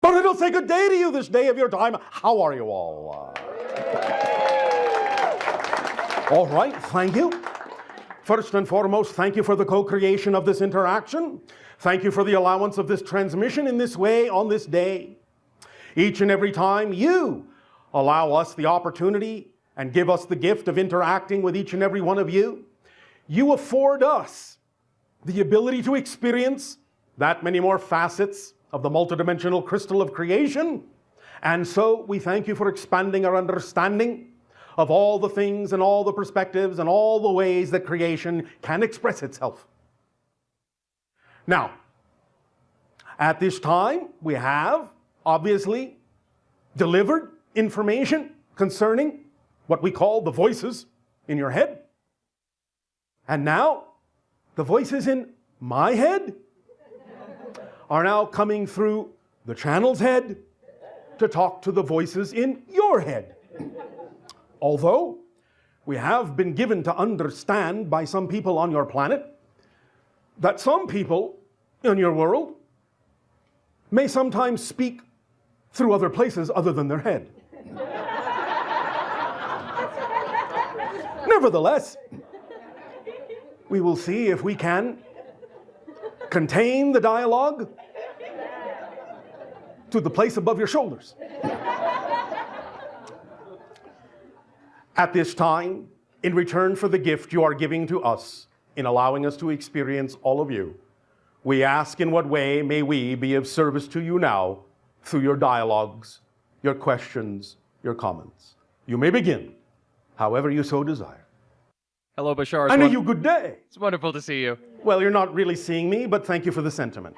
But it'll say good day to you this day of your time. How are you all? All right, thank you. First and foremost, thank you for the co-creation of this interaction. Thank you for the allowance of this transmission in this way on this day. Each and every time you allow us the opportunity and give us the gift of interacting with each and every one of you, you afford us the ability to experience that many more facets of the multidimensional crystal of creation. And so we thank you for expanding our understanding of all the things and all the perspectives and all the ways that creation can express itself. Now, at this time, we have obviously delivered information concerning what we call the voices in your head. And now, the voices in my head are now coming through the channel's head to talk to the voices in your head. Although we have been given to understand by some people on your planet that some people in your world may sometimes speak through other places other than their head. Nevertheless, we will see if we can contain the dialogue to the place above your shoulders. At this time, in return for the gift you are giving to us in allowing us to experience all of you, we ask in what way may we be of service to you now through your dialogues, your questions, your comments. You may begin, however you so desire. Hello, Bashar. And you good day. It's wonderful to see you. Well, you're not really seeing me, but thank you for the sentiment.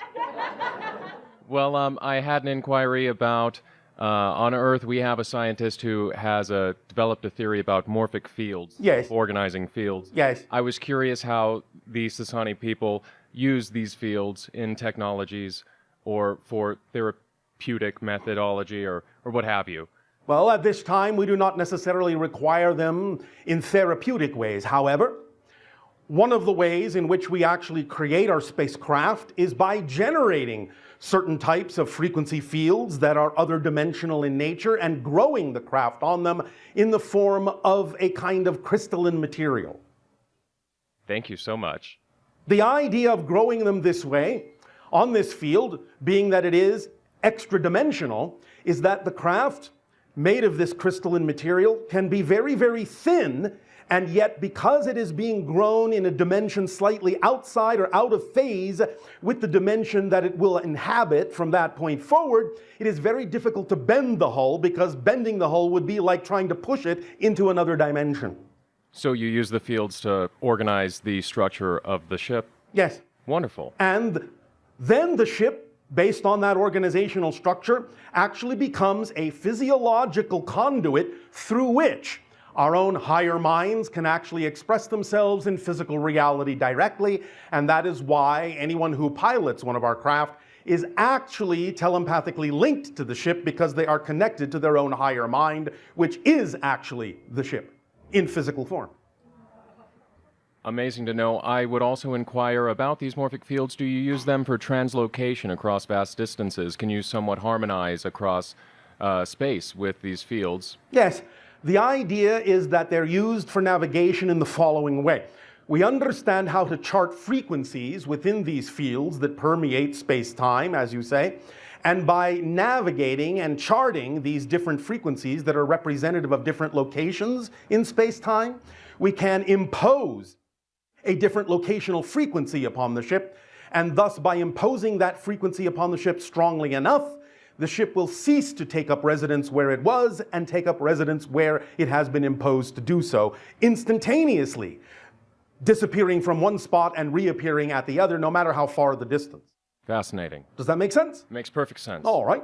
Well, I had an inquiry about, on Earth, we have a scientist who has developed a theory about morphic fields. Yes. Organizing fields. Yes. I was curious how the Sasani people use these fields in technologies or for therapeutic methodology or what have you. Well, at this time, we do not necessarily require them in therapeutic ways. However, one of the ways in which we actually create our spacecraft is by generating certain types of frequency fields that are other dimensional in nature and growing the craft on them in the form of a kind of crystalline material. Thank you so much. The idea of growing them this way, on this field, being that it is extra dimensional, is that the craft made of this crystalline material can be very, very thin, and yet because it is being grown in a dimension slightly outside or out of phase with the dimension that it will inhabit from that point forward, it is very difficult to bend the hull, because bending the hull would be like trying to push it into another dimension. So you use the fields to organize the structure of the ship? Yes. Wonderful. And then the ship, based on that organizational structure, actually becomes a physiological conduit through which our own higher minds can actually express themselves in physical reality directly, and that is why anyone who pilots one of our craft is actually telepathically linked to the ship, because they are connected to their own higher mind, which is actually the ship in physical form. Amazing to know. I would also inquire about these morphic fields. Do you use them for translocation across vast distances? Can you somewhat harmonize across space with these fields? Yes. The idea is that they're used for navigation in the following way. We understand how to chart frequencies within these fields that permeate space-time, as you say, and by navigating and charting these different frequencies that are representative of different locations in space-time, we can impose a different locational frequency upon the ship, and thus by imposing that frequency upon the ship strongly enough, the ship will cease to take up residence where it was and take up residence where it has been imposed to do so, instantaneously, disappearing from one spot and reappearing at the other, no matter how far the distance. Fascinating. Does that make sense? Makes perfect sense. All right.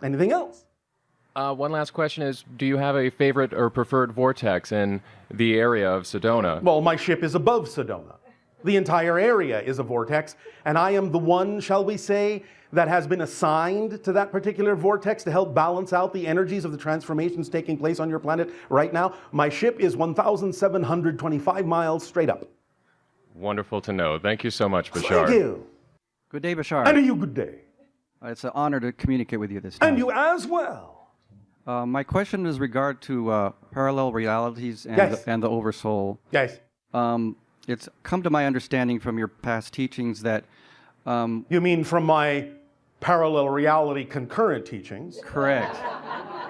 Anything else? One last question is, do you have a favorite or preferred vortex in the area of Sedona? Well, my ship is above Sedona. The entire area is a vortex, and I am the one, shall we say, that has been assigned to that particular vortex to help balance out the energies of the transformations taking place on your planet right now. My ship is 1,725 miles straight up. Wonderful to know. Thank you so much, Bashar. Thank you. Good day, Bashar. And a you good day. It's an honor to communicate with you this time. And you as well. My question is regard to parallel realities and, Yes. and the oversoul. Yes. It's come to my understanding from your past teachings that You mean from my parallel reality concurrent teachings? correct,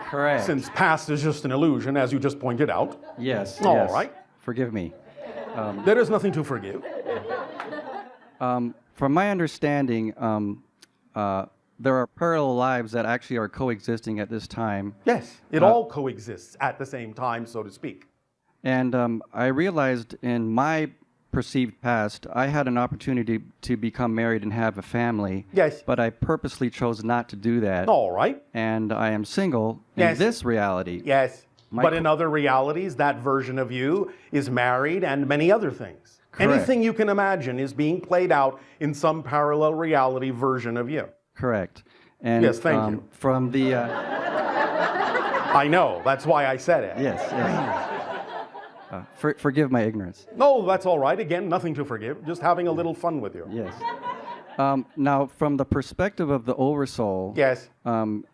correct. Since past is just an illusion, as you just pointed out. Yes. All yes. right. Forgive me. There is nothing to forgive. From my understanding, there are parallel lives that actually are coexisting at this time. Yes, it all coexists at the same time, so to speak. And I realized in my perceived past, I had an opportunity to become married and have a family. Yes. But I purposely chose not to do that. All right. And I am single Yes. in this reality. Yes. My But qu- in other realities, that version of you is married and many other things. Correct. Anything you can imagine is being played out in some parallel reality version of you. Correct. And Yes, thank you. From the I know, that's why I said it. yes, yes. Forgive my ignorance. No, that's all right. Again, nothing to forgive. Just having a little fun with you. Yes. Now, from the perspective of the oversoul, Yes.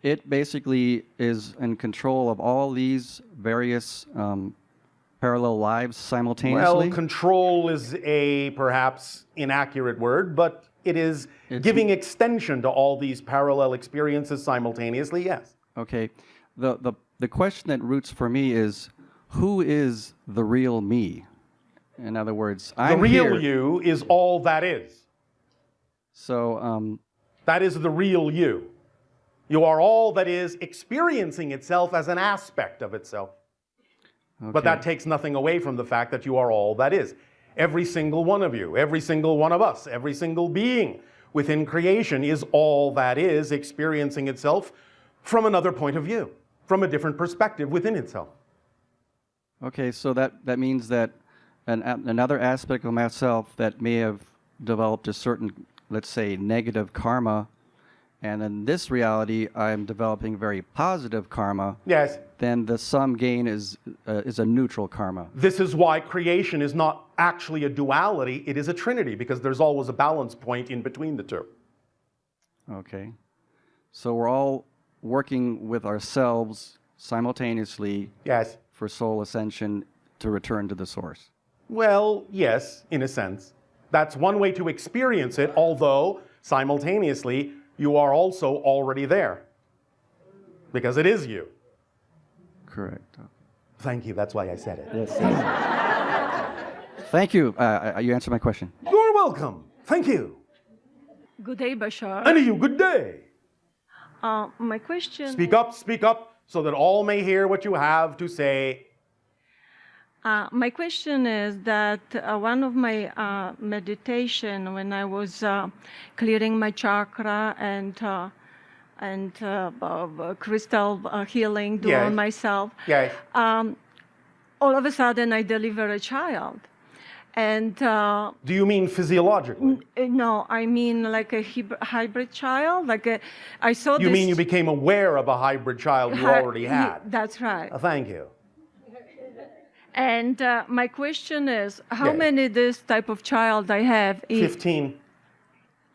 it basically is in control of all these various parallel lives simultaneously. Well, control is a perhaps inaccurate word, but it is giving extension to all these parallel experiences simultaneously, yes. Okay. The question that roots for me is, who is the real me? In other words, The I'm real here. you is all that is. So, That is the real you. You are all that is experiencing itself as an aspect of itself. But okay. that takes nothing away from the fact that you are all that is. Every single one of you, every single one of us, every single being within creation is all that is experiencing itself from another point of view, from a different perspective within itself. Okay, so that means that another aspect of myself that may have developed a certain, let's say, negative karma, and in this reality I'm developing very positive karma, Yes. then the sum gain is a neutral karma. This is why creation is not actually a duality, it is a trinity, because there's always a balance point in between the two. Okay. So we're all working with ourselves simultaneously Yes. for soul ascension to return to the source. Well, yes, in a sense. That's one way to experience it, although simultaneously you are also already there. Because it is you. Correct. Thank you, that's why I said it. Yes. Thank you. You answered my question. You're welcome. Thank you. Good day, Bashar. And you, good day. My question. Speak up, so that all may hear what you have to say. My question is that one of my meditation when I was clearing my chakra and crystal healing, doing Yes. myself. Yes. All of a sudden, I deliver a child, and Do you mean physiologically? no, I mean like a hybrid child. I saw You this. mean you became aware of a hybrid child you already had? That's right. Thank you. And my question is, how Yes. many this type of child I have? 15.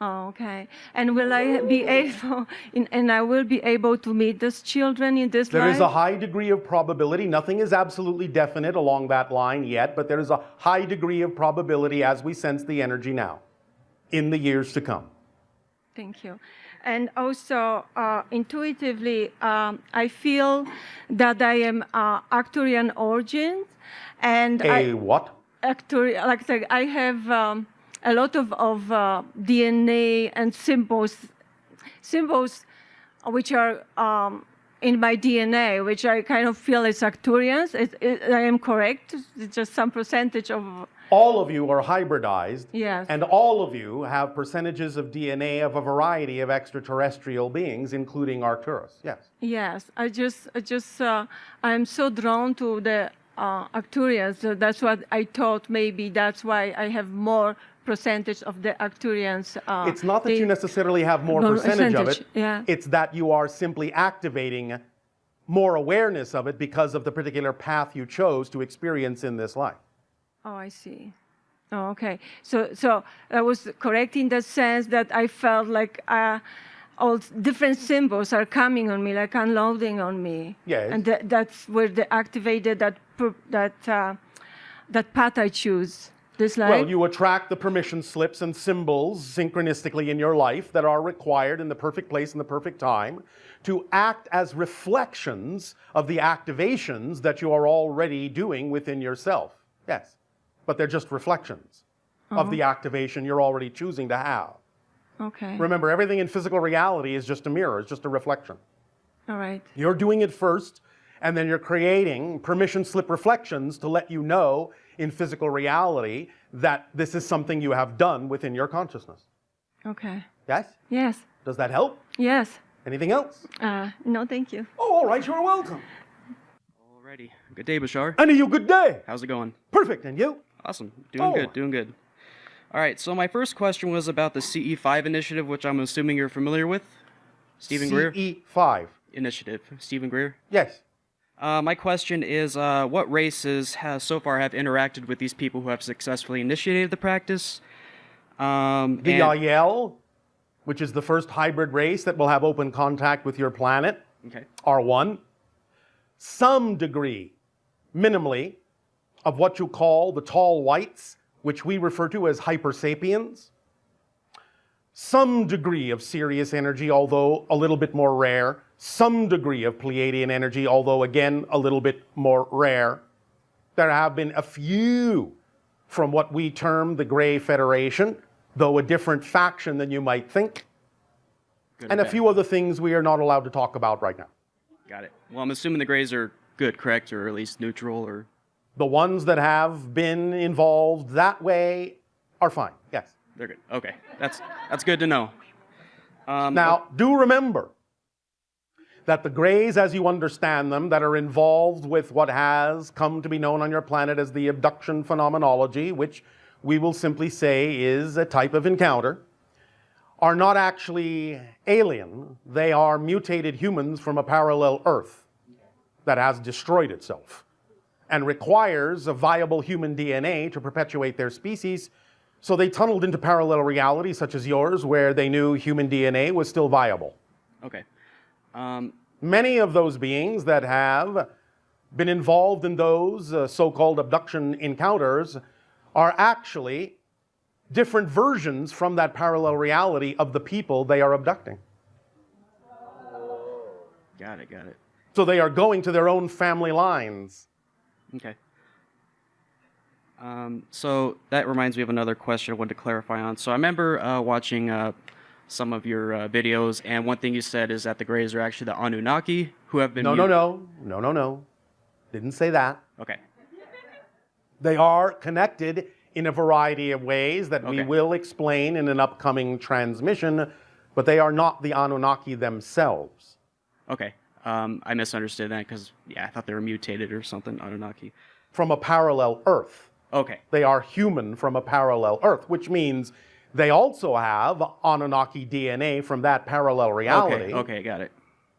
Oh, okay. And will I be able, and I will be able to meet these children in this There life? is a high degree of probability. Nothing is absolutely definite along that line yet, but there is a high degree of probability as we sense the energy now in the years to come. Thank you. And also, intuitively, I feel that I am Arcturian origin, and What? I have a lot of DNA and symbols which are in my DNA, which I kind of feel is Arcturians. I am correct? It's just some percentage of... All of you are hybridized, Yes. and all of you have percentages of DNA of a variety of extraterrestrial beings, including Arcturus. Yes. Yes, I'm so drawn to the Arcturians. So that's what I thought. Maybe that's why I have more percentage of the Arcturians. It's not that you necessarily have more percentage of it. Yeah. It's that you are simply activating more awareness of it because of the particular path you chose to experience in this life. Oh, I see. Oh, okay. So I was correct in the sense that I felt like all different symbols are coming on me, like unloading on me. Yes. And that's where they activated that path I choose. This life. Well, you attract the permission slips and symbols synchronistically in your life that are required in the perfect place and the perfect time to act as reflections of the activations that you are already doing within yourself. Yes. But they're just reflections of the activation you're already choosing to have. Okay. Remember, everything in physical reality is just a mirror, it's just a reflection. All right. You're doing it first, and then you're creating permission slip reflections to let you know in physical reality that this is something you have done within your consciousness. Okay. Yes? Yes. Does that help? Yes. Anything else? No, thank you. Oh, all right, you're welcome. Alrighty. Good day, Bashar. And you good day. How's it going? Perfect, and you? Awesome. Doing good, doing good. Alright, so my first question was about the CE5 initiative, which I'm assuming you're familiar with. Stephen Greer? CE5. Initiative. Stephen Greer? Yes. My question is, what races so far have interacted with these people who have successfully initiated the practice? The Yael, which is the first hybrid race that will have open contact with your planet, Okay. are one. Some degree, minimally, of what you call the tall whites, which we refer to as hypersapiens. Some degree of Sirius energy, although a little bit more rare. Some degree of Pleiadian energy, although again a little bit more rare. There have been a few from what we term the Grey Federation, though a different faction than you might think. Good And or a bad? few other things we are not allowed to talk about right now. Got it. Well, I'm assuming the Greys are good, correct? Or at least neutral, or... The ones that have been involved that way are fine, yes. They're good. Okay. That's good to know. Now, do remember that the Greys, as you understand them, that are involved with what has come to be known on your planet as the abduction phenomenology, which we will simply say is a type of encounter, are not actually alien. They are mutated humans from a parallel Earth that has destroyed itself and requires a viable human DNA to perpetuate their species. So they tunneled into parallel realities such as yours, where they knew human DNA was still viable. Okay. Many of those beings that have been involved in those so-called abduction encounters are actually different versions from that parallel reality of the people they are abducting. Got it. So they are going to their own family lines. Okay. So that reminds me of another question I wanted to clarify on. So I remember watching some of your videos, and one thing you said is that the Greys are actually the Anunnaki who have been... No. Didn't say that. Okay. They are connected in a variety of ways that we Okay. will explain in an upcoming transmission, but they are not the Anunnaki themselves. Okay. I misunderstood that because, yeah, I thought they were mutated or something, Anunnaki. From a parallel Earth. Okay. They are human from a parallel Earth, which means they also have Anunnaki DNA from that parallel reality. Okay, got it.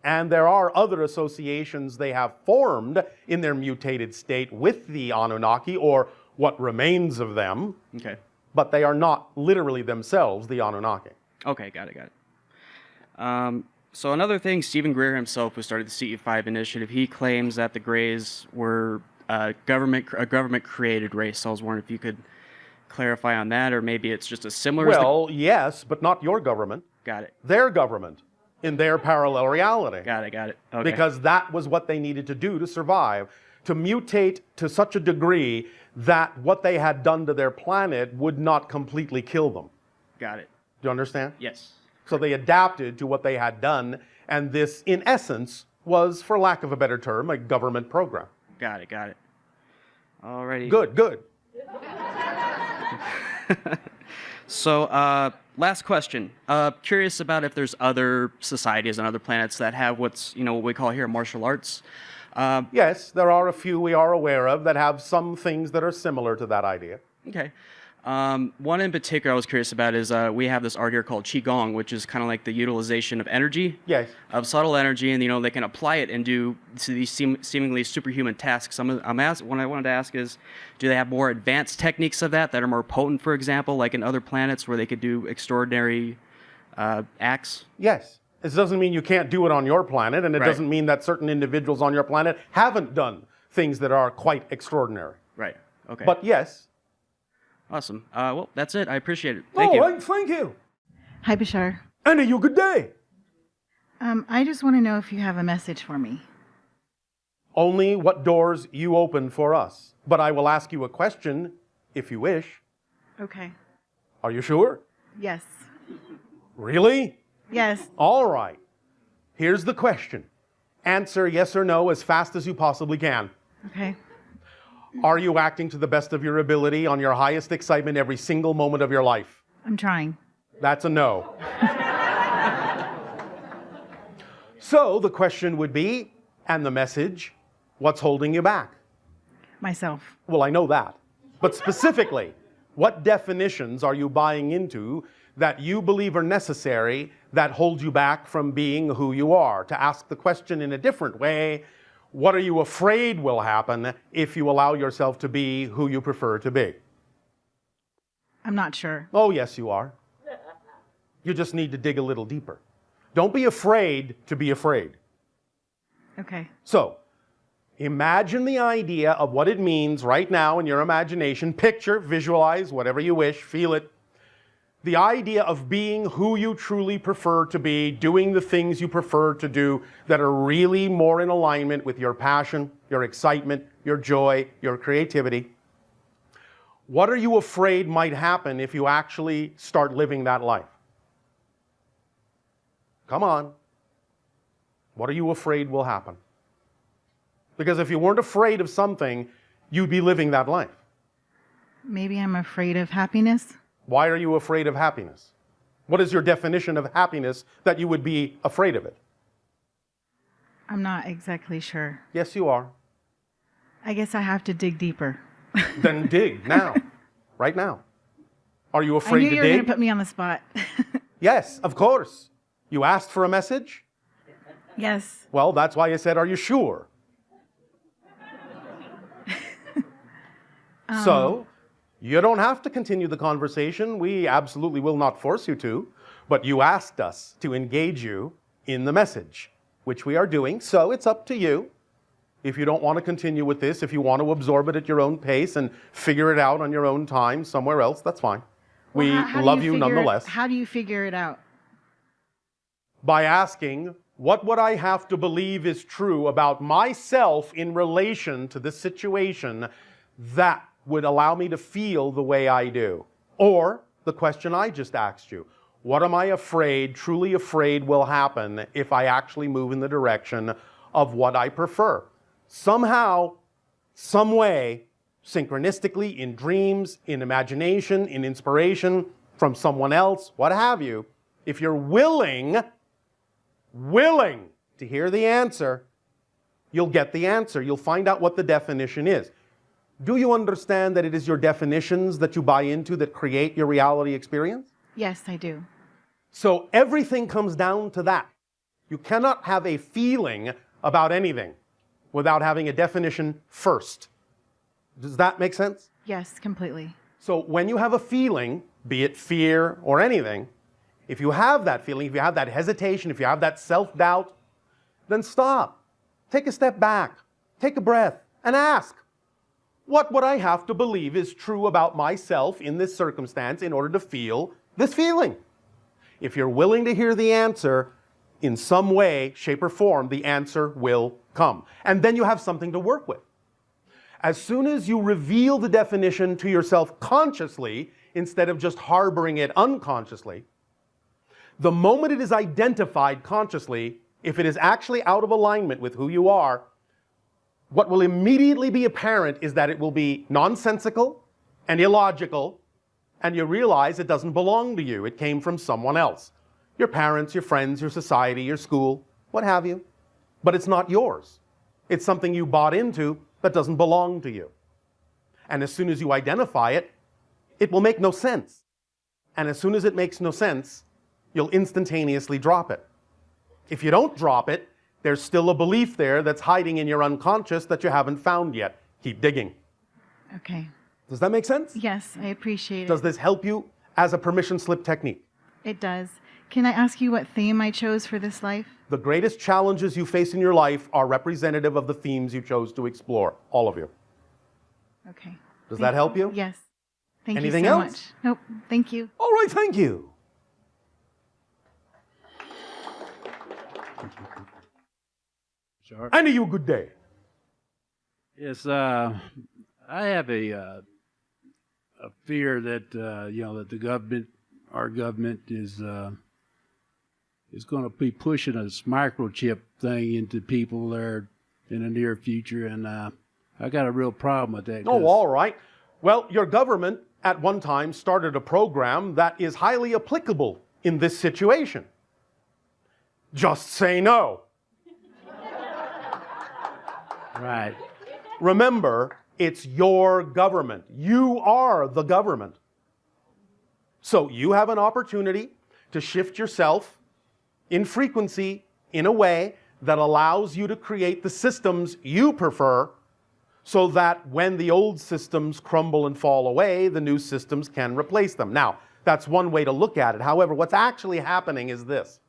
And there are other associations they have formed in their mutated state with the Anunnaki, or what remains of them, Okay. but they are not literally themselves the Anunnaki. Okay, got it. So another thing, Stephen Greer himself, who started the CE5 initiative, he claims that the Greys were a government-created race. So I was wondering if you could clarify on that, or maybe it's just as similar as Well, yes, but not your government. Got it. Their government in their parallel reality. Got it. Okay. Because that was what they needed to do to survive, to mutate to such a degree that what they had done to their planet would not completely kill them. Got it. Do you understand? Yes. So they adapted to what they had done, and this, in essence, was, for lack of a better term, a government program. Got it. Alrighty. Good. So, last question. Curious about if there's other societies on other planets that have what we call here martial arts. Yes, there are a few we are aware of that have some things that are similar to that idea. Okay. One in particular I was curious about is we have this art here called Qigong, which is kind of like the utilization of energy. Yes. Of subtle energy, and they can apply it and do these seemingly superhuman tasks. What I wanted to ask is, do they have more advanced techniques of that are more potent, for example, like in other planets where they could do extraordinary acts? Yes. This doesn't mean you can't do it on your planet, and it Right. doesn't mean that certain individuals on your planet haven't done things that are quite extraordinary. Right. Okay. But yes. Awesome. Well, that's it. I appreciate it. Thank you. All right, thank you. Hi, Bashar. And you good day. I just want to know if you have a message for me. Only what doors you open for us. But I will ask you a question if you wish. Okay. Are you sure? Yes. Really? Yes. All right. Here's the question. Answer yes or no as fast as you possibly can. Okay. Are you acting to the best of your ability on your highest excitement every single moment of your life? I'm trying. That's a no. So the question would be, and the message, what's holding you back? Myself. Well, I know that. But specifically, what definitions are you buying into that you believe are necessary that hold you back from being who you are? To ask the question in a different way, what are you afraid will happen if you allow yourself to be who you prefer to be? I'm not sure. Oh, yes, you are. You just need to dig a little deeper. Don't be afraid to be afraid. Okay. So, imagine the idea of what it means right now in your imagination. Picture, visualize, whatever you wish, feel it. The idea of being who you truly prefer to be, doing the things you prefer to do that are really more in alignment with your passion, your excitement, your joy, your creativity. What are you afraid might happen if you actually start living that life? Come on. What are you afraid will happen? Because if you weren't afraid of something, you'd be living that life. Maybe I'm afraid of happiness. Why are you afraid of happiness? What is your definition of happiness that you would be afraid of it? I'm not exactly sure. Yes, you are. I guess I have to dig deeper. Then dig now. Right now. Are you I afraid knew to you were going dig? to put me on the spot. Yes, of course. You asked for a message? Yes. Well, that's why I said, are you sure? So, you don't have to continue the conversation. We absolutely will not force you to. But you asked us to engage you in the message, which we are doing. So, it's up to you. If you don't want to continue with this, if you want to absorb it at your own pace and figure it out on your own time somewhere else, that's fine. Well, We how do love you figure it- nonetheless. How do you figure it out? By asking, what would I have to believe is true about myself in relation to this situation that would allow me to feel the way I do? Or the question I just asked you, what am I afraid, truly afraid will happen if I actually move in the direction of what I prefer? Somehow, some way, synchronistically, in dreams, in imagination, in inspiration, from someone else, what have you, if you're willing to hear the answer, you'll get the answer. You'll find out what the definition is. Do you understand that it is your definitions that you buy into that create your reality experience? Yes, I do. So everything comes down to that. You cannot have a feeling about anything without having a definition first. Does that make sense? Yes, completely. So when you have a feeling, be it fear or anything, if you have that feeling, if you have that hesitation, if you have that self-doubt, then stop. Take a step back. Take a breath and ask, what would I have to believe is true about myself in this circumstance in order to feel this feeling? If you're willing to hear the answer, in some way, shape, or form, the answer will come. And then you have something to work with. As soon as you reveal the definition to yourself consciously, instead of just harboring it unconsciously, the moment it is identified consciously, if it is actually out of alignment with who you are, what will immediately be apparent is that it will be nonsensical and illogical, and you realize it doesn't belong to you. It came from someone else. Your parents, your friends, your society, your school, what have you. But it's not yours. It's something you bought into that doesn't belong to you. And as soon as you identify it, it will make no sense. And as soon as it makes no sense, you'll instantaneously drop it. If you don't drop it, there's still a belief there that's hiding in your unconscious that you haven't found yet. Keep digging. Okay. Does that make sense? Yes, I appreciate Does it. this help you as a permission slip technique? It does. Can I ask you what theme I chose for this life? The greatest challenges you face in your life are representative of the themes you chose to explore, all of you. Okay. Does that help you? Yes. Thank Anything you so else? much. Nope. Thank you. All right, thank you. Sure. And to you, good day. Yes, I have a fear that that the government, our government, is going to be pushing this microchip thing into people there in the near future, and I got a real problem with that. Oh, all right. Well, your government at one time started a program that is highly applicable in this situation. Just say no. Right. Remember, it's your government. You are the government. So you have an opportunity to shift yourself in frequency in a way that allows you to create the systems you prefer, so that when the old systems crumble and fall away, the new systems can replace them. Now, that's one way to look at it. However, what's actually happening is this,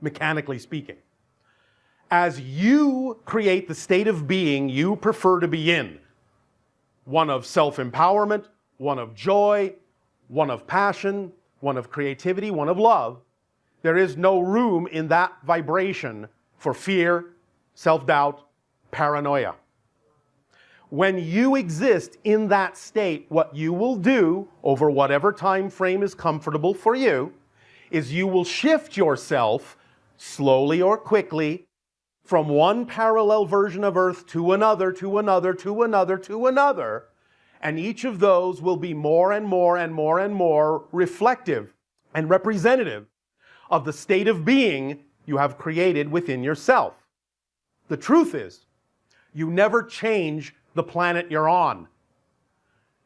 mechanically speaking. As you create the state of being you prefer to be in, one of self-empowerment, one of joy, one of passion, one of creativity, one of love, there is no room in that vibration for fear, self-doubt, paranoia. When you exist in that state, what you will do over whatever time frame is comfortable for you is you will shift yourself slowly or quickly from one parallel version of Earth to another, to another, to another, to another, and each of those will be more and more and more and more reflective and representative of the state of being you have created within yourself. The truth is, you never change the planet you're on.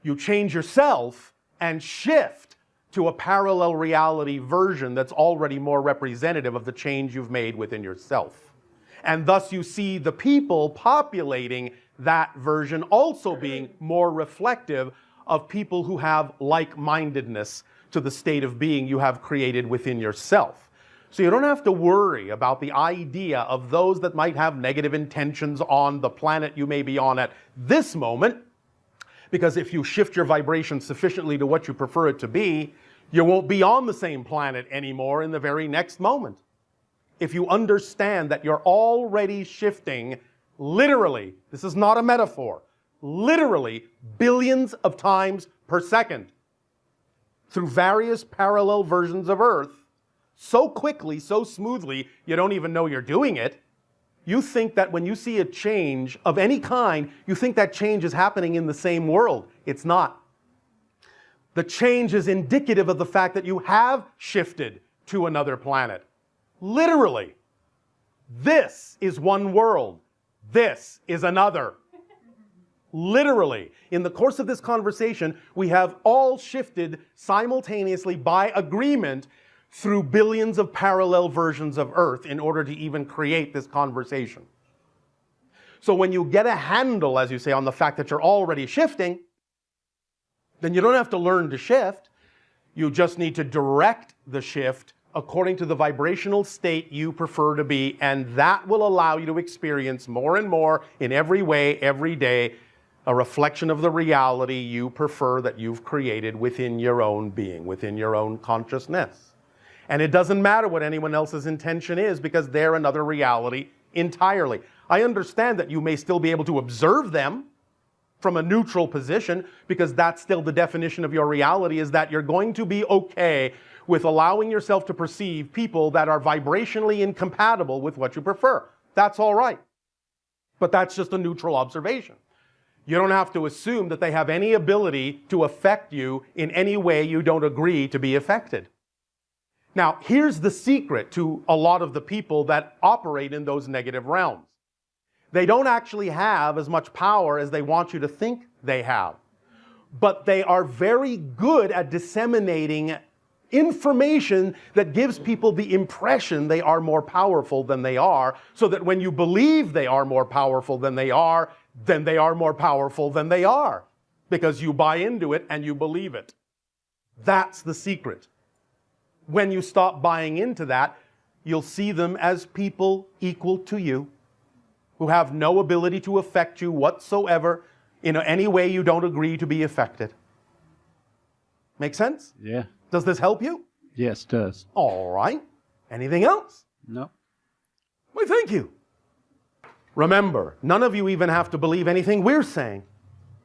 You change yourself and shift to a parallel reality version that's already more representative of the change you've made within yourself. And thus you see the people populating that version also being more reflective of people who have like-mindedness to the state of being you have created within yourself. So you don't have to worry about the idea of those that might have negative intentions on the planet you may be on at this moment, because if you shift your vibration sufficiently to what you prefer it to be, you won't be on the same planet anymore in the very next moment. If you understand that you're already shifting, literally, this is not a metaphor, literally billions of times per second through various parallel versions of Earth, so quickly, so smoothly, you don't even know you're doing it. You think that when you see a change of any kind, you think that change is happening in the same world. It's not. The change is indicative of the fact that you have shifted to another planet. Literally. This is one world. This is another. Literally. In the course of this conversation, we have all shifted simultaneously by agreement through billions of parallel versions of Earth in order to even create this conversation. So when you get a handle, as you say, on the fact that you're already shifting, then you don't have to learn to shift. You just need to direct the shift according to the vibrational state you prefer to be, and that will allow you to experience more and more in every way, every day, a reflection of the reality you prefer that you've created within your own being, within your own consciousness. And it doesn't matter what anyone else's intention is, because they're another reality entirely. I understand that you may still be able to observe them from a neutral position, because that's still the definition of your reality, is that you're going to be okay with allowing yourself to perceive people that are vibrationally incompatible with what you prefer. That's all right. But that's just a neutral observation. You don't have to assume that they have any ability to affect you in any way you don't agree to be affected. Now, here's the secret to a lot of the people that operate in those negative realms. They don't actually have as much power as they want you to think they have. But they are very good at disseminating information that gives people the impression they are more powerful than they are, so that when you believe they are more powerful than they are, then they are more powerful than they are, because you buy into it and you believe it. That's the secret. When you stop buying into that, you'll see them as people equal to you, who have no ability to affect you whatsoever in any way you don't agree to be affected. Make sense? Yeah. Does this help you? Yes, it does. All right. Anything else? No. Why, thank you. Remember, none of you even have to believe anything we're saying.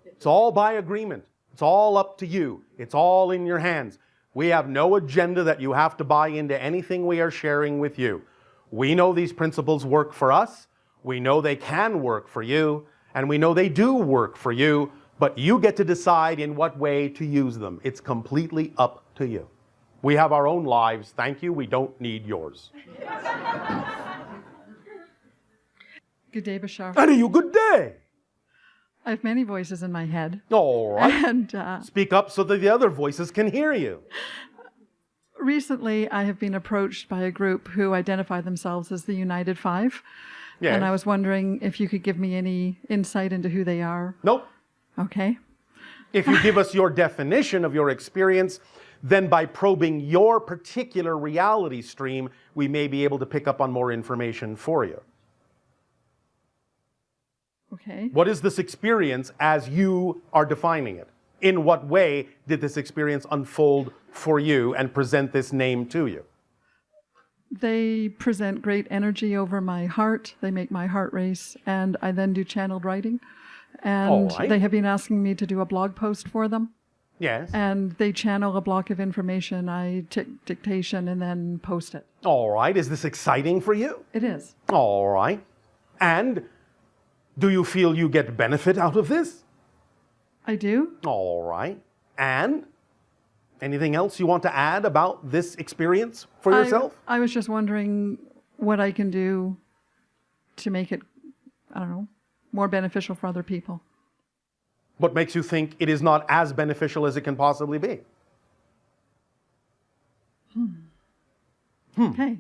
It's all by agreement. It's all up to you. It's all in your hands. We have no agenda that you have to buy into anything we are sharing with you. We know these principles work for us. We know they can work for you. And we know they do work for you. But you get to decide in what way to use them. It's completely up to you. We have our own lives. Thank you. We don't need yours. Good day, Bashar. And you, good day. I have many voices in my head. All right. And Speak up so that the other voices can hear you. recently I have been approached by a group who identify themselves as the United Five. Yes. And I was wondering if you could give me any insight into who they are. Nope. Okay. If you give us your definition of your experience, then by probing your particular reality stream, we may be able to pick up on more information for you. Okay. What is this experience as you are defining it? In what way did this experience unfold for you and present this name to you? They present great energy over my heart. They make my heart race, and I then do channeled writing. And All right. they have been asking me to do a blog post for them. Yes. And they channel a block of information. I take dictation and then post it. All right. Is this exciting for you? It is. All right. And do you feel you get benefit out of this? I do. All right. And anything else you want to add about this experience for yourself? I was just wondering what I can do to make it, I don't know, more beneficial for other people. What makes you think it is not as beneficial as it can possibly be? Okay.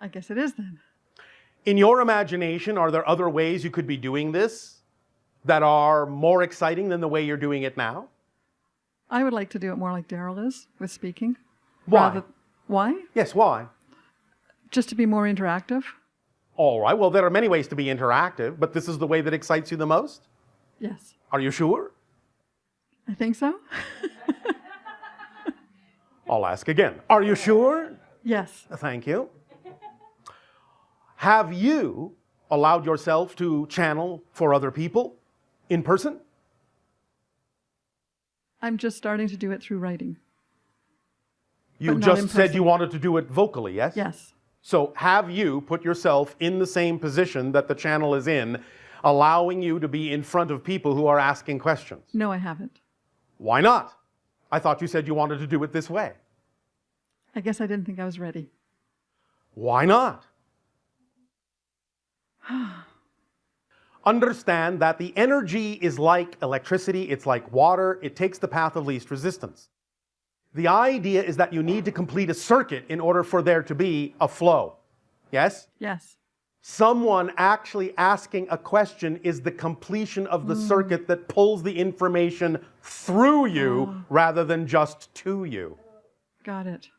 I guess it is then. In your imagination, are there other ways you could be doing this that are more exciting than the way you're doing it now? I would like to do it more like Daryl is with speaking. Why? Why? Yes, why? Just to be more interactive. All right, well, there are many ways to be interactive, but this is the way that excites you the most? Yes. Are you sure? I think so. I'll ask again. Are you sure? Yes. Thank you. Have you allowed yourself to channel for other people in person? I'm just starting to do it through writing. You But not in just said person. you wanted to do it vocally, yes? Yes. So have you put yourself in the same position that the channel is in, allowing you to be in front of people who are asking questions? No, I haven't. Why not? I thought you said you wanted to do it this way. I guess I didn't think I was ready. Why not? Understand that the energy is like electricity, it's like water, it takes the path of least resistance. The idea is that you need to complete a circuit in order for there to be a flow. Yes? Yes. Someone actually asking a question is the completion of the circuit that pulls the information through you rather than just to you. Got it.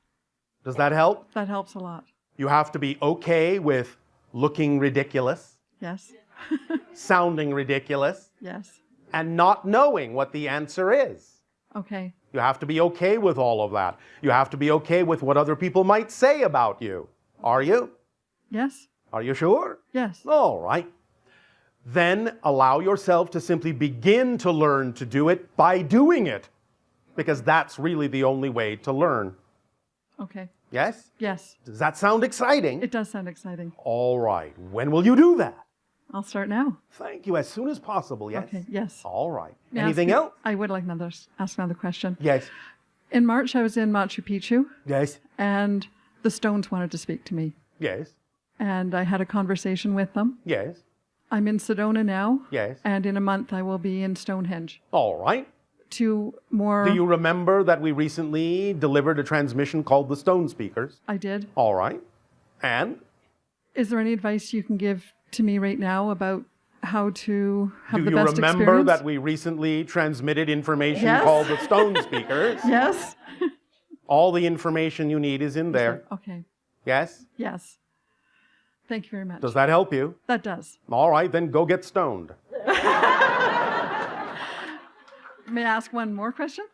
Does that help? That helps a lot. You have to be okay with looking ridiculous, Yes. sounding ridiculous, Yes. and not knowing what the answer is. Okay. You have to be okay with all of that. You have to be okay with what other people might say about you. Are you? Yes. Are you sure? Yes. All right. Then allow yourself to simply begin to learn to do it by doing it, because that's really the only way to learn. Okay. Yes? Yes. Does that sound exciting? It does sound exciting. All right. When will you do that? I'll start now. Thank you. As soon as possible, yes? Okay. Yes. All right. May I Anything ask you- else? I would like ask another question. Yes. In March, I was in Machu Picchu, Yes. and the stones wanted to speak to me. Yes. And I had a conversation with them. Yes. I'm in Sedona now. Yes. And in a month, I will be in Stonehenge. All right. To more... Do you remember that we recently delivered a transmission called the Stone Speakers? I did. All right. And Is there any advice you can give to me right now about how to have do the you best remember experience? that we recently transmitted information Yes. called the Stone Speakers? Yes. All the information you need is in there. Okay. Yes? Yes. Thank you very much. Does that help you? That does. All right, then go get stoned. May I ask one more question?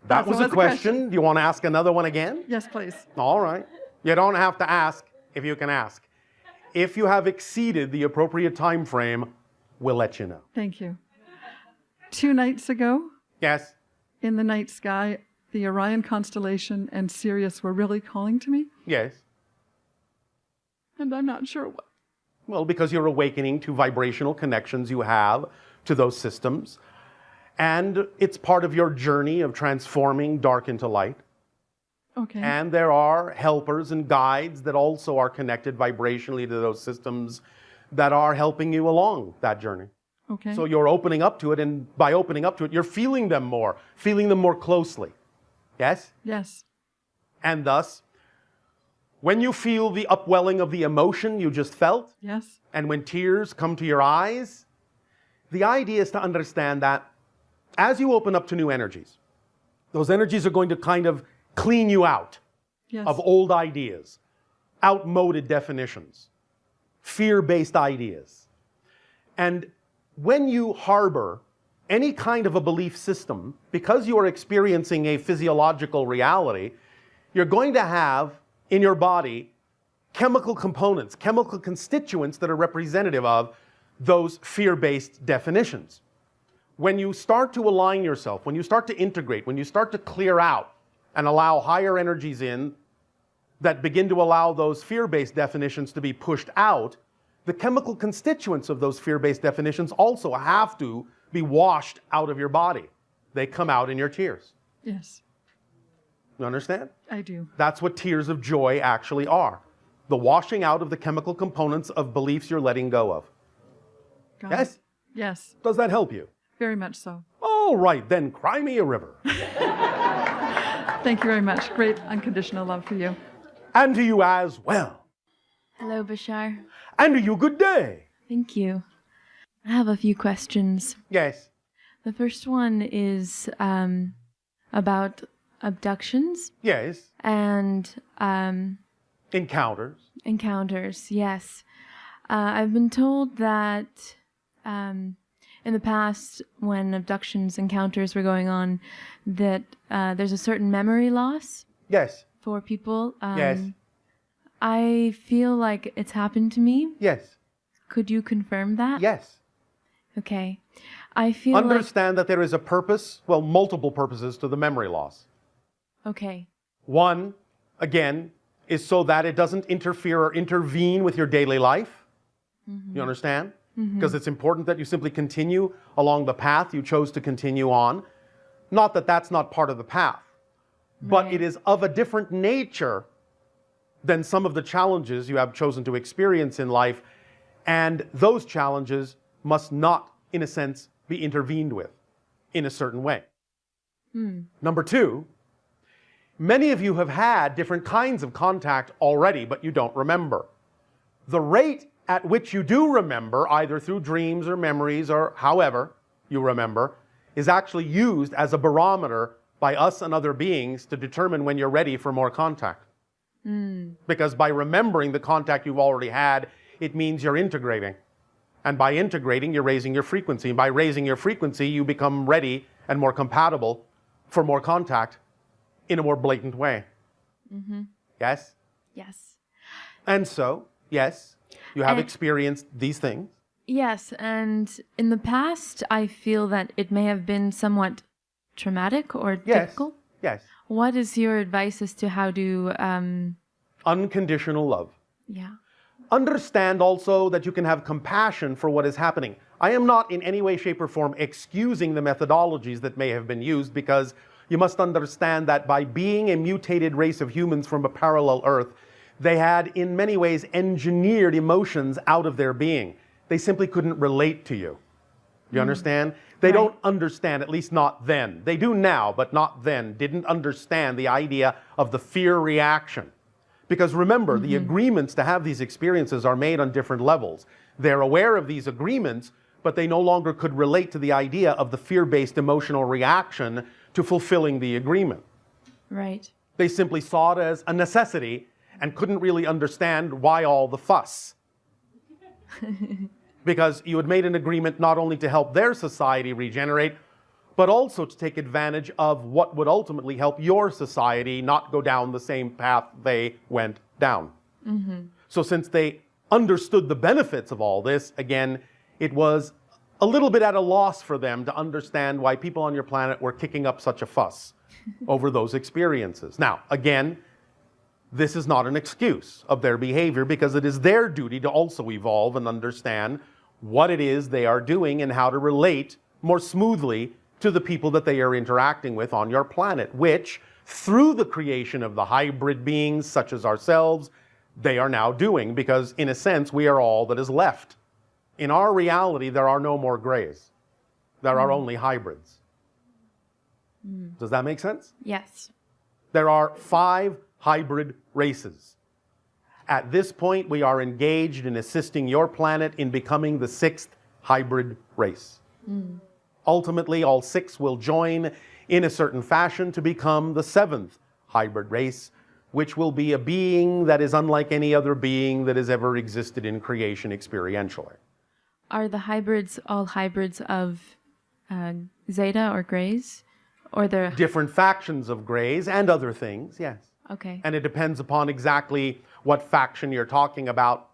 That was a question. Do you want to ask another one again? Yes, please. All right. You don't have to ask if you can ask. If you have exceeded the appropriate time frame, we'll let you know. Thank you. 2 nights ago, Yes? in the night sky, the Orion constellation and Sirius were really calling to me, Yes. and I'm not sure what. Well, because you're awakening to vibrational connections you have to those systems. And it's part of your journey of transforming dark into light. Okay. And there are helpers and guides that also are connected vibrationally to those systems that are helping you along that journey. Okay. So you're opening up to it, and by opening up to it, you're feeling them more closely. Yes? Yes. And thus, when you feel the upwelling of the emotion you just felt, Yes. and when tears come to your eyes, the idea is to understand that as you open up to new energies, those energies are going to kind of clean you out Yes. of old ideas, outmoded definitions, fear-based ideas. And when you harbor any kind of a belief system, because you are experiencing a physiological reality, you're going to have in your body chemical components, chemical constituents that are representative of those fear-based definitions. When you start to align yourself, when you start to integrate, when you start to clear out and allow higher energies in that begin to allow those fear-based definitions to be pushed out, the chemical constituents of those fear-based definitions also have to be washed out of your body. They come out in your tears. Yes. You understand? I do. That's what tears of joy actually are. The washing out of the chemical components of beliefs you're letting go of. Got Yes? it. Yes. Does that help you? Very much so. All right, then cry me a river. Thank you very much. Great unconditional love for you. And to you as well. Hello, Bashar. And to you good day. Thank you. I have a few questions. Yes. The first one is about abductions Yes. and Encounters. encounters. Yes. I've been told that in the past, when abductions, encounters were going on, that there's a certain memory loss Yes. for people. Yes. I feel like it's happened to me. Yes. Could you confirm that? Yes. Okay. I feel Understand that there is a purpose, well, multiple purposes to the memory loss. Okay. One, again, is so that it doesn't interfere or intervene with your daily life. You understand? Because it's important that you simply continue along the path you chose to continue on. Not that that's not part of the path, but it is of a different nature than some of the challenges you have chosen to experience in life, and those challenges must not, in a sense, be intervened with in a certain way. Number two, many of you have had different kinds of contact already, but you don't remember. The rate at which you do remember, either through dreams or memories or however you remember, is actually used as a barometer by us and other beings to determine when you're ready for more contact. Because by remembering the contact you've already had, it means you're integrating. And by integrating, you're raising your frequency. By raising your frequency, you become ready and more compatible for more contact in a more blatant way. Yes? Yes. And so, yes, you have And- experienced these things. Yes, and in the past, I feel that it may have been somewhat traumatic or Yes. difficult. Yes. What is your advice as to how to, Unconditional love. yeah. Understand also that you can have compassion for what is happening. I am not in any way, shape, or form excusing the methodologies that may have been used, because you must understand that by being a mutated race of humans from a parallel Earth, they had in many ways engineered emotions out of their being. They simply couldn't relate to you. You understand? They don't understand, at least not then. They do now, but not then. Didn't understand the idea of the fear reaction. Because remember, the agreements to have these experiences are made on different levels. They're aware of these agreements, but they no longer could relate to the idea of the fear-based emotional reaction to fulfilling the agreement. Right. They simply saw it as a necessity and couldn't really understand why all the fuss. Because you had made an agreement not only to help their society regenerate, but also to take advantage of what would ultimately help your society not go down the same path they went down. So since they understood the benefits of all this, again, it was a little bit at a loss for them to understand why people on your planet were kicking up such a fuss over those experiences. Now, again, this is not an excuse of their behavior, because it is their duty to also evolve and understand what it is they are doing and how to relate more smoothly to the people that they are interacting with on your planet, which, through the creation of the hybrid beings such as ourselves, they are now doing, because in a sense we are all that is left. In our reality, there are no more grays. There are only hybrids. Does that make sense? Yes. There are 5 hybrid races. At this point, we are engaged in assisting your planet in becoming the 6th hybrid race. Ultimately, all 6 will join in a certain fashion to become the 7th hybrid race, which will be a being that is unlike any other being that has ever existed in creation experientially. Are the hybrids all hybrids of Zeta or Greys? Or they're... Different factions of grays and other things, yes. Okay. And it depends upon exactly what faction you're talking about,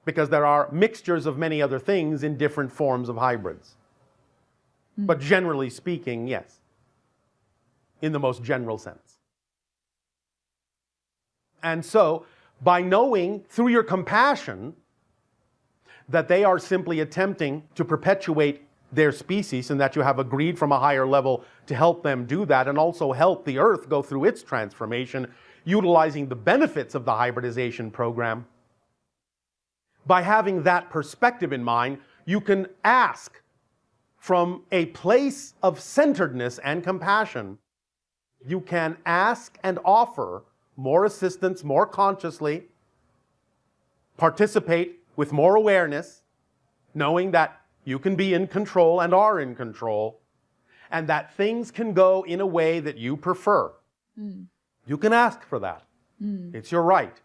because there are mixtures of many other things in different forms of hybrids. But generally speaking, yes, in the most general sense. And so, by knowing through your compassion that they are simply attempting to perpetuate their species, and that you have agreed from a higher level to help them do that, and also help the Earth go through its transformation, utilizing the benefits of the hybridization program, by having that perspective in mind, you can ask from a place of centeredness and compassion. You can ask and offer more assistance, more consciously, participate with more awareness, knowing that you can be in control and are in control, and that things can go in a way that you prefer. You can ask for that. It's your right.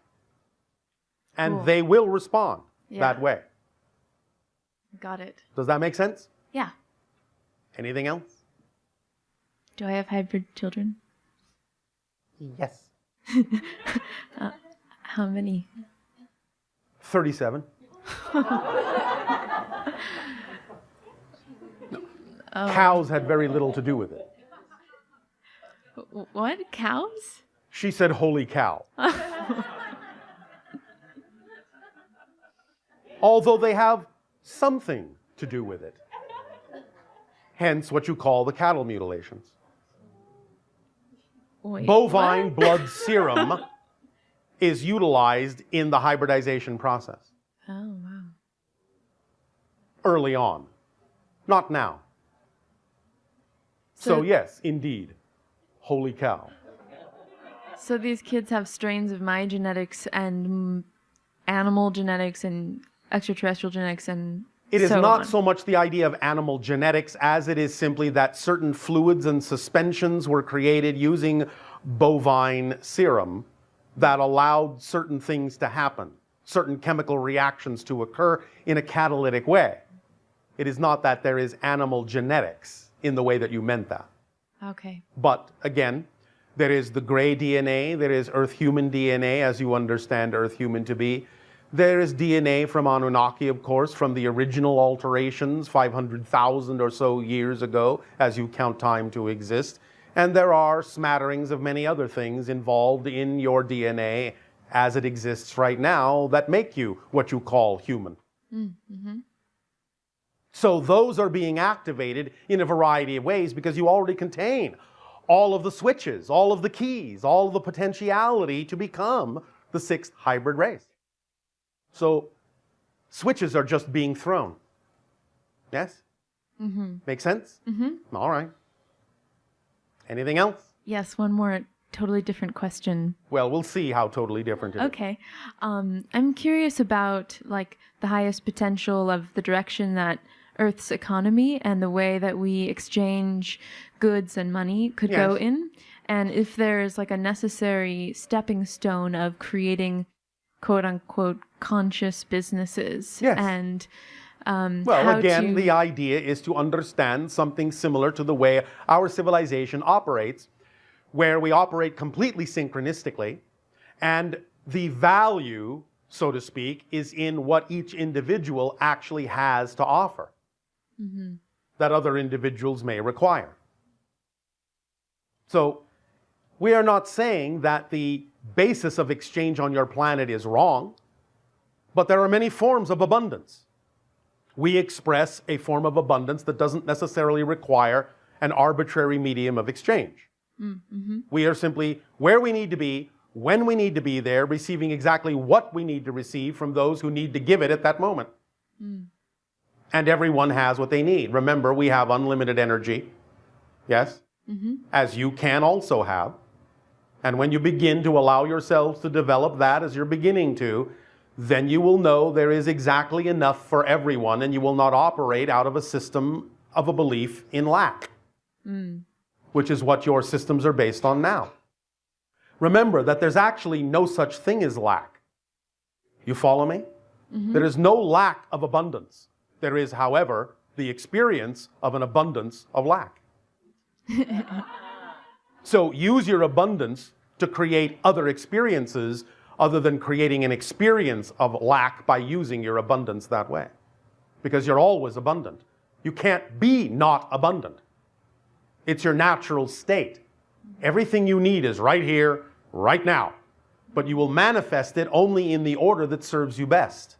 And they will respond that way. Got it. Does that make sense? Yeah. Anything else? Do I have hybrid children? Yes. How many? 37. Cows had very little to do with it. What? Cows? She said, "Holy cow." Although they have something to do with it. Hence what you call the cattle mutilations. Wait, Bovine what? blood serum is utilized in the hybridization process. Oh, wow. Early on. Not now. So yes, indeed. Holy cow. So these kids have strains of my genetics and animal genetics and extraterrestrial genetics and It is so not on. so much the idea of animal genetics as it is simply that certain fluids and suspensions were created using bovine serum that allowed certain things to happen, certain chemical reactions to occur in a catalytic way. It is not that there is animal genetics in the way that you meant that. Okay. But again, there is the gray DNA, there is Earth human DNA as you understand Earth human to be. There is DNA from Anunnaki, of course, from the original alterations 500,000 or so years ago, as you count time to exist. And there are smatterings of many other things involved in your DNA as it exists right now that make you what you call human. So those are being activated in a variety of ways because you already contain all of the switches, all of the keys, all of the potentiality to become the 6th hybrid race. So switches are just being thrown. Yes? Make sense? All right. Anything else? Yes, one more totally different question. Well, we'll see how totally different it is. Okay. I'm curious about like the highest potential of the direction that Earth's economy and the way that we exchange goods and money could go Yes. in. and if there's like a necessary stepping stone of creating quote unquote conscious businesses. Yes. And well, how again, to... the idea is to understand something similar to the way our civilization operates, where we operate completely synchronistically, and the value, so to speak, is in what each individual actually has to offer that other individuals may require. So we are not saying that the basis of exchange on your planet is wrong, but there are many forms of abundance. We express a form of abundance that doesn't necessarily require an arbitrary medium of exchange. We are simply where we need to be, when we need to be there, receiving exactly what we need to receive from those who need to give it at that moment. And everyone has what they need. Remember, we have unlimited energy, yes? As you can also have. And when you begin to allow yourselves to develop that as you're beginning to, then you will know there is exactly enough for everyone, and you will not operate out of a system of a belief in lack, which is what your systems are based on now. Remember that there's actually no such thing as lack. You follow me? There is no lack of abundance. There is, however, the experience of an abundance of lack. So use your abundance to create other experiences other than creating an experience of lack by using your abundance that way. Because you're always abundant. You can't be not abundant. It's your natural state. Everything you need is right here, right now. But you will manifest it only in the order that serves you best.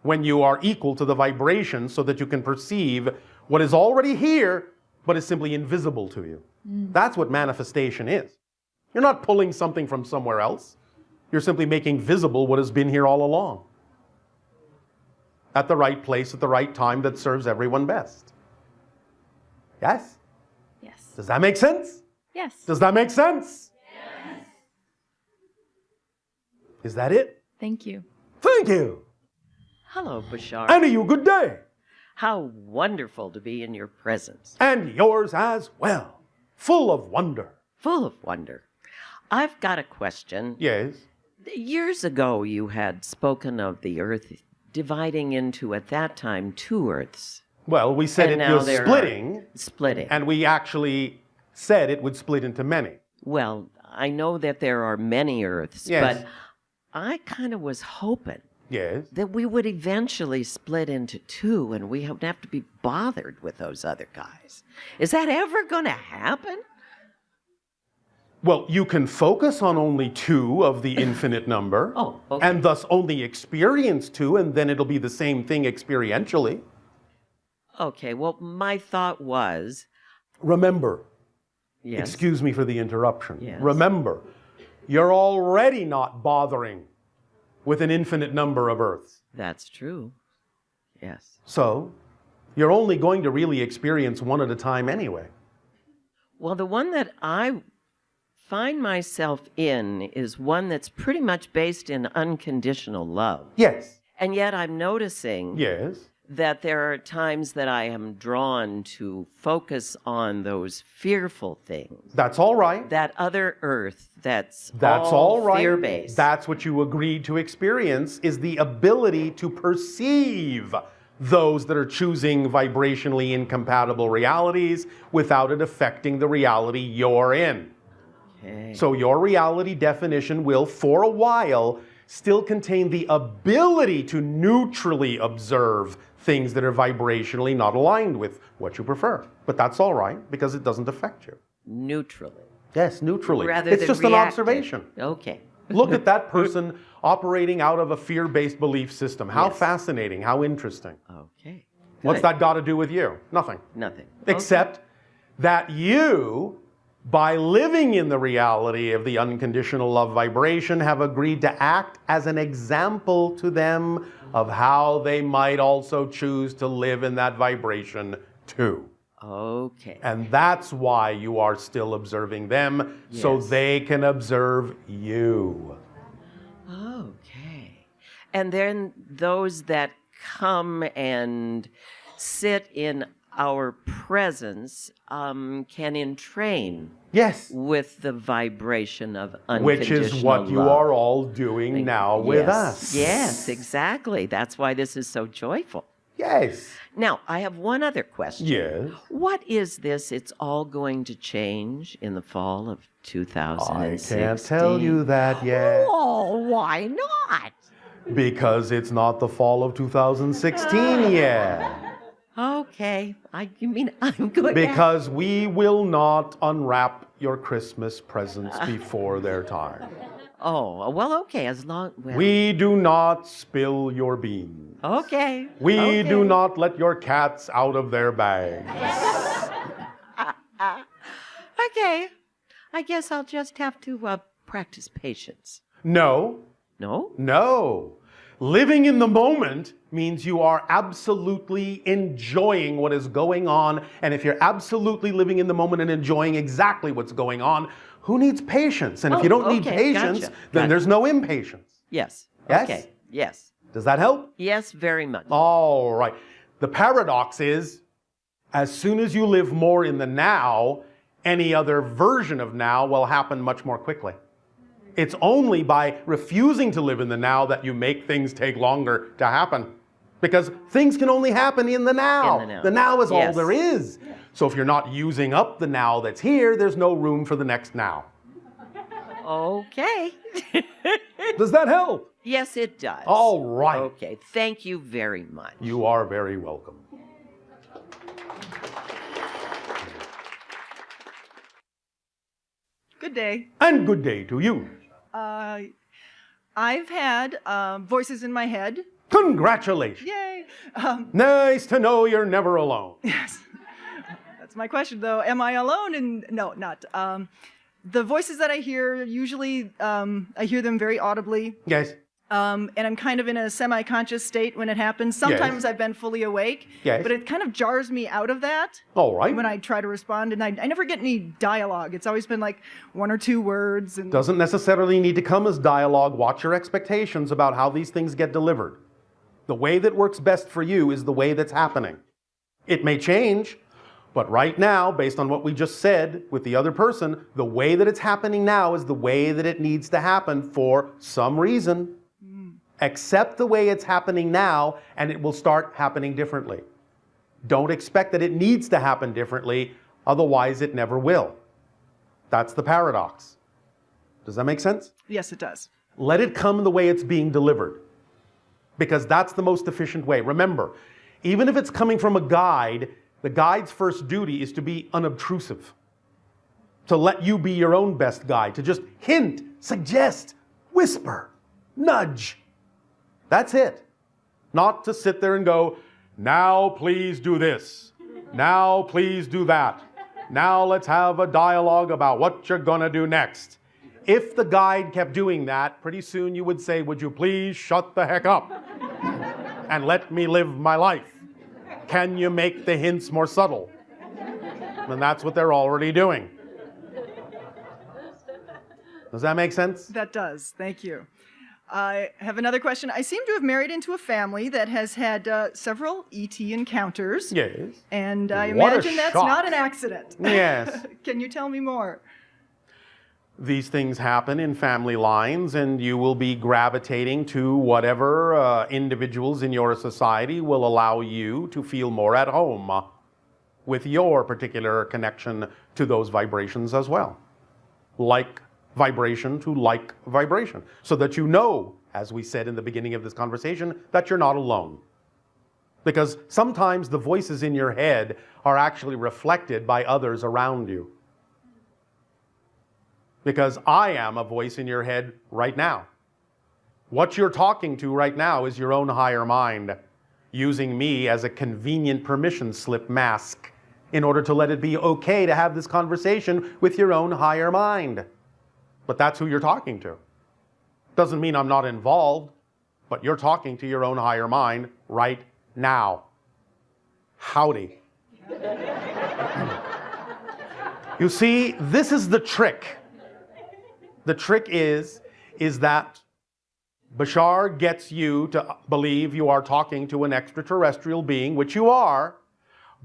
When you are equal to the vibration so that you can perceive what is already here, but is simply invisible to you. That's what manifestation is. You're not pulling something from somewhere else. You're simply making visible what has been here all along. At the right place, at the right time that serves everyone best. Yes? Yes. Does that make sense? Yes. Does that make sense? Yes. Is that it? Thank you. Thank you. Hello, Bashar. And to you, good day. How wonderful to be in your presence. And yours as well. Full of wonder. Full of wonder. I've got a question. Yes. Years ago, you had spoken of the Earth dividing into, at that time, 2 Earths. Well, we said And it now was there are splitting. Splitting. And we actually said it would split into many. Well, I know that there are many Earths, Yes. but I kind of was hoping Yes. that we would eventually split into 2 and we wouldn't have to be bothered with those other guys. Is that ever going to happen? Well, you can focus on only 2 of the infinite number. Oh, okay. And thus only experience 2, and then it'll be the same thing experientially. Okay, well, my thought was... Remember, Yes. excuse me for the interruption. Yes. Remember, you're already not bothering with an infinite number of Earths. That's true. Yes. So, you're only going to really experience one at a time anyway. Well, the one that I find myself in is one that's pretty much based in unconditional love. Yes. And yet I'm noticing Yes. that there are times that I am drawn to focus on those fearful things. That's all right. That other Earth that's all right. fear-based. That's what you agreed to experience, is the ability to perceive those that are choosing vibrationally incompatible realities without it affecting the reality you're in. Okay. So your reality definition will, for a while, still contain the ability to neutrally observe things that are vibrationally not aligned with what you prefer. But that's all right, because it doesn't affect you. Neutrally. Yes, neutrally. Rather It's than just reactive. an observation. Okay. Look at that person operating out of a fear-based belief system. How Yes. fascinating, how interesting. Okay. What's Good. that got to do with you? Nothing. Nothing. Except that you, by living in the reality of the unconditional love vibration, have agreed to act as an example to them of how they might also choose to live in that vibration too. Okay. And that's why you are still observing them, so Yes. they can observe you. Okay. And then those that come and sit in our presence can entrain Yes. with the vibration of unconditional Which is what you love. are all doing now with us. Yes, exactly. That's why this is so joyful. Yes. Now, I have one other question. Yes. What is this? It's all going to change in the fall of 2016. I can't tell you that yet. Oh, why not? Because it's not the fall of 2016 yet. Okay. You mean I'm going Because we will not unwrap your Christmas presents before their time. Oh, well, okay. As long... Well, We do not spill your beans. okay. We do not let your cats out of their bags. Okay. I guess I'll just have to practice patience. No. No? No. Living in the moment means you are absolutely enjoying what is going on. And if you're absolutely living in the moment and enjoying exactly what's going on, who needs patience? And if you don't need patience, then there's no impatience. Yes. Yes? Okay. Yes. Does that help? Yes, very much. All right. The paradox is, as soon as you live more in the now, any other version of now will happen much more quickly. It's only by refusing to live in the now that you make things take longer to happen. Because things can only happen in the now. In the now. The now is all Yes. there is. So if you're not using up the now that's here, there's no room for the next now. Okay. Does that help? Yes, it does. All right. Okay. Thank you very much. You are very welcome. Good day. And good day to you. I've had voices in my head. Congratulations. Yay! Nice to know you're never alone. Yes. That's my question, though. Am I alone? And no, not. The voices that I hear, usually I hear them very audibly. Yes. And I'm kind of in a semi-conscious state when it happens. Sometimes I've been fully awake, Yes. but it kind of jars me out of that All right. when I try to respond, and I never get any dialogue. It's always been like one or two words. And Doesn't necessarily need to come as dialogue. Watch your expectations about how these things get delivered. The way that works best for you is the way that's happening. It may change, but right now, based on what we just said with the other person, the way that it's happening now is the way that it needs to happen for some reason. Accept the way it's happening now, and it will start happening differently. Don't expect that it needs to happen differently, otherwise it never will. That's the paradox. Does that make sense? yes, it does. Let it come the way it's being delivered, because that's the most efficient way. Remember, even if it's coming from a guide, the guide's first duty is to be unobtrusive, to let you be your own best guide, to just hint, suggest, whisper, nudge. That's it. Not to sit there and go, now please do this. Now please do that. Now let's have a dialogue about what you're gonna do next. If the guide kept doing that, pretty soon you would say, would you please shut the heck up and let me live my life? Can you make the hints more subtle? And that's what they're already doing. Does that make sense? That does. Thank you. I have another question. I seem to have married into a family that has had several ET encounters. Yes. And I What a imagine that's shock. not an accident. Yes. Can you tell me more? These things happen in family lines, and you will be gravitating to whatever individuals in your society will allow you to feel more at home with your particular connection to those vibrations as well. Like vibration to like vibration, so that you know, as we said in the beginning of this conversation, that you're not alone. Because sometimes the voices in your head are actually reflected by others around you. Because I am a voice in your head right now. What you're talking to right now is your own higher mind, using me as a convenient permission slip mask in order to let it be okay to have this conversation with your own higher mind. But that's who you're talking to. Doesn't mean I'm not involved, but you're talking to your own higher mind right now. Howdy. You see, this is the trick. The trick is that Bashar gets you to believe you are talking to an extraterrestrial being, which you are,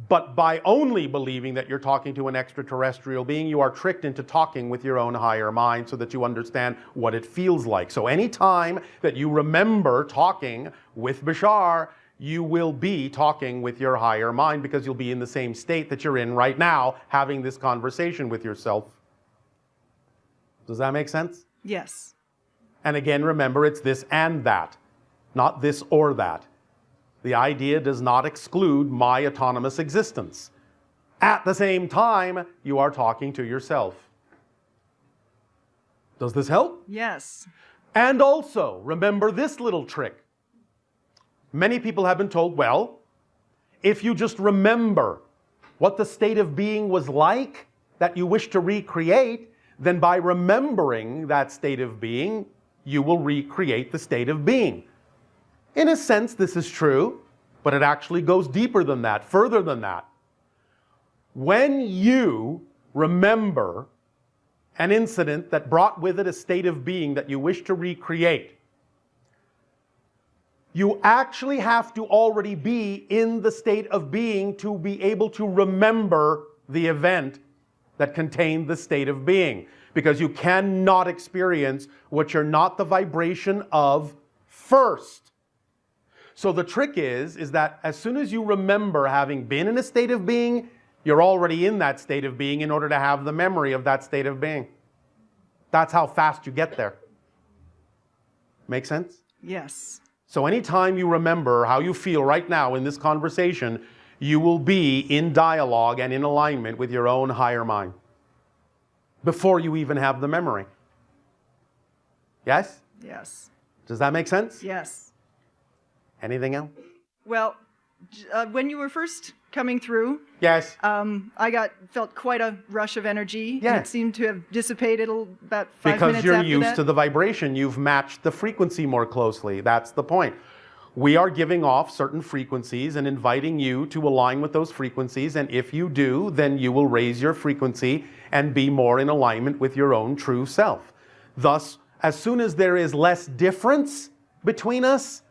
But by only believing that you're talking to an extraterrestrial being, you are tricked into talking with your own higher mind so that you understand what it feels like. So any time that you remember talking with Bashar, you will be talking with your higher mind because you'll be in the same state that you're in right now, having this conversation with yourself. Does that make sense? Yes. And again, remember, it's this and that, not this or that. The idea does not exclude my autonomous existence. At the same time, you are talking to yourself. Does this help? Yes. And also, remember this little trick. Many people have been told, well, if you just remember what the state of being was like that you wish to recreate, then by remembering that state of being, you will recreate the state of being. In a sense, this is true, but it actually goes deeper than that, further than that. When you remember an incident that brought with it a state of being that you wish to recreate, you actually have to already be in the state of being to be able to remember the event that contained the state of being. Because you cannot experience what you're not the vibration of first. So the trick is that as soon as you remember having been in a state of being, you're already in that state of being in order to have the memory of that state of being. That's how fast you get there. Make sense? Yes. So anytime you remember how you feel right now in this conversation, you will be in dialogue and in alignment with your own higher mind before you even have the memory. Yes? Yes. Does that make sense? Yes. Anything else? Well, when you were first coming through, yes, I felt quite a rush of energy. Yeah. And it seemed to have dissipated about 5 because minutes you're after used that. to the vibration. You've matched the frequency more closely. That's the point. We are giving off certain frequencies and inviting you to align with those frequencies. And if you do, then you will raise your frequency and be more in alignment with your own true self. Thus, as soon as there is less difference between us,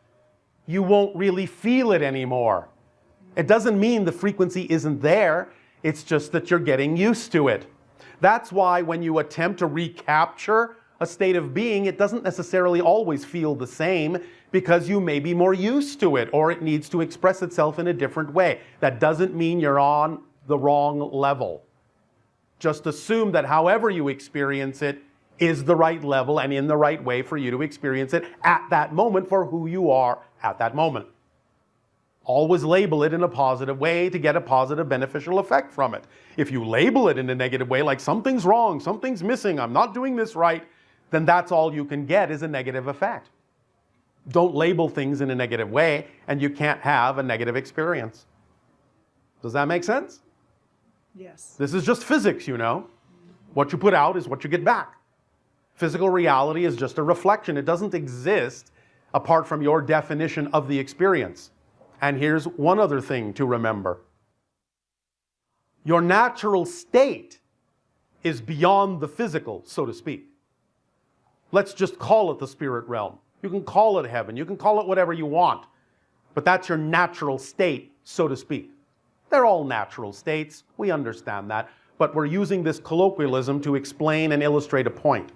you won't really feel it anymore. It doesn't mean the frequency isn't there. It's just that you're getting used to it. That's why when you attempt to recapture a state of being, it doesn't necessarily always feel the same because you may be more used to it or it needs to express itself in a different way. That doesn't mean you're on the wrong level. Just assume that however you experience it is the right level and in the right way for you to experience it at that moment for who you are at that moment. Always label it in a positive way to get a positive beneficial effect from it. If you label it in a negative way, like something's wrong, something's missing, I'm not doing this right, then that's all you can get is a negative effect. Don't label things in a negative way and you can't have a negative experience. Does that make sense? Yes. This is just physics, you know. What you put out is what you get back. Physical reality is just a reflection. It doesn't exist apart from your definition of the experience. And here's one other thing to remember. Your natural state is beyond the physical, so to speak. Let's just call it the spirit realm. You can call it heaven. You can call it whatever you want. But that's your natural state, so to speak. They're all natural states. We understand that. But we're using this colloquialism to explain and illustrate a point.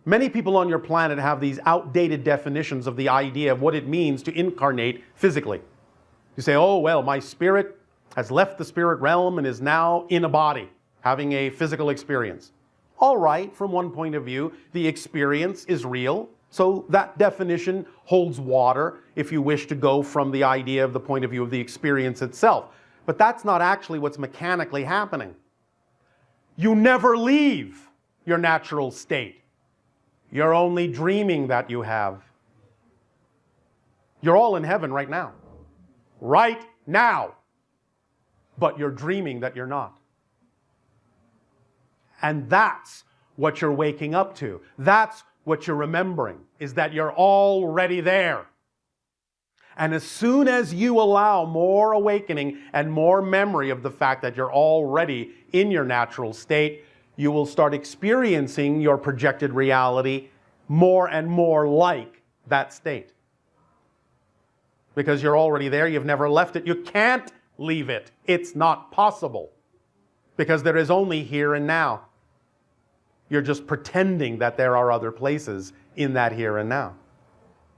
Many people on your planet have these outdated definitions of the idea of what it means to incarnate physically. You say, oh, well, my spirit has left the spirit realm and is now in a body, having a physical experience. All right, from one point of view, the experience is real. So that definition holds water if you wish to go from the idea of the point of view of the experience itself. But that's not actually what's mechanically happening. You never leave your natural state. You're only dreaming that you have. You're all in heaven right now. Right now. But you're dreaming that you're not. And that's what you're waking up to. That's what you're remembering, is that you're already there. And as soon as you allow more awakening and more memory of the fact that you're already in your natural state, you will start experiencing your projected reality more and more like that state. Because you're already there, you've never left it. You can't leave it. It's not possible because there is only here and now. You're just pretending that there are other places in that here and now.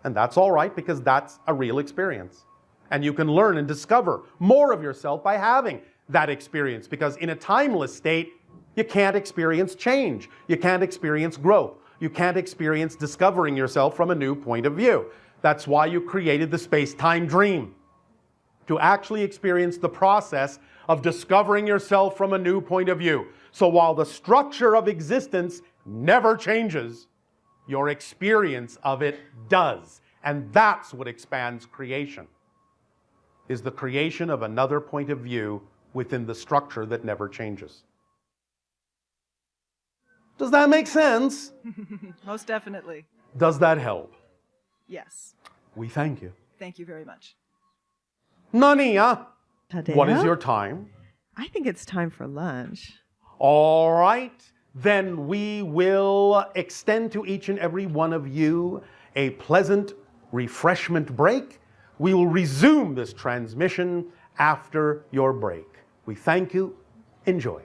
And that's all right because that's a real experience. And you can learn and discover more of yourself by having that experience, because in a timeless state, you can't experience change. You can't experience growth. You can't experience discovering yourself from a new point of view. That's why you created the space-time dream, to actually experience the process of discovering yourself from a new point of view. So while the structure of existence never changes, your experience of it does. And that's what expands creation, is the creation of another point of view within the structure that never changes. Does that make sense? Most definitely. Does that help? Yes. We thank you. Thank you very much. Nania, Tadeo? what is your time? I think it's time for lunch. All right, then we will extend to each and every one of you a pleasant refreshment break. We will resume this transmission after your break. We thank you. Enjoy.